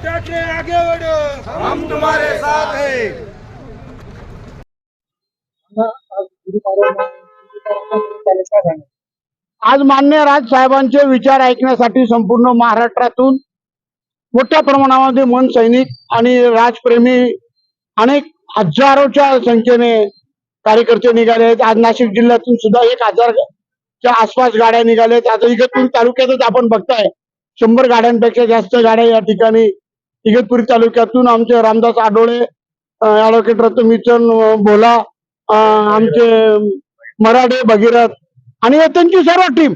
ठाकरे आगे बढ़ो, हम तुम्हारे साथ हैं। आज मान्य राज साहेबांचे विचार ऐकण्यासाठी संपूर्ण महाराष्ट्रातून मोठ्या प्रमाणामध्ये मन सैनिक आणि राजप्रेमी अनेक हजारोच्या संख्येने कार्यकर्ते निघाले आहेत। आज नाशिक जिल्ह्यातून सुद्धा 1000च्या आसपास गाड्या निघाल्या आहेत। आता इगतपुरी तालुक्यातच आपण बघताय 100 गाड्यांपेक्षा जास्त गाड्या या ठिकाणी इगतपुरी तालुक्यातून आमचे रामदास आडोळे, ॲडव्होकेट रत्नमिचन भोला, आमचे मराठे भगीरथ आणि त्यांची सर्व टीम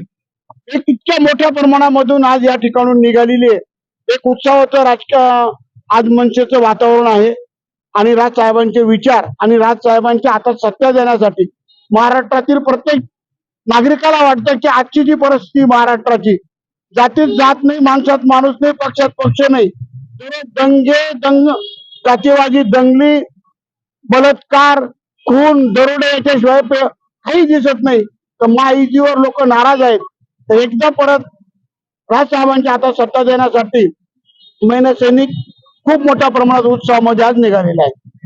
एक इतक्या मोठ्या प्रमाणामधून आज या ठिकाणून निघालेली आहे। एक उत्साहाचं राजकीय आज मनसेचं वातावरण आहे आणि राजसाहेबांचे विचार आणि राजसाहेबांच्या हातात सत्ता देण्यासाठी महाराष्ट्रातील प्रत्येक नागरिकाला वाटतं की आजची जी परिस्थिती महाराष्ट्राची, जातीत जात नाही, माणसात माणूस नाही, पक्षात पक्ष नाही, जातीवादी दंगली, बलात्कार, खून, दरोडे याच्याशिवाय काही दिसत नाही। तर महायुतीवर लोक नाराज आहेत। तर एकदा परत राजसाहेबांच्या हातात सत्ता देण्यासाठी सैनिक खूप मोठ्या प्रमाणात उत्साहामध्ये आज निघालेले आहेत।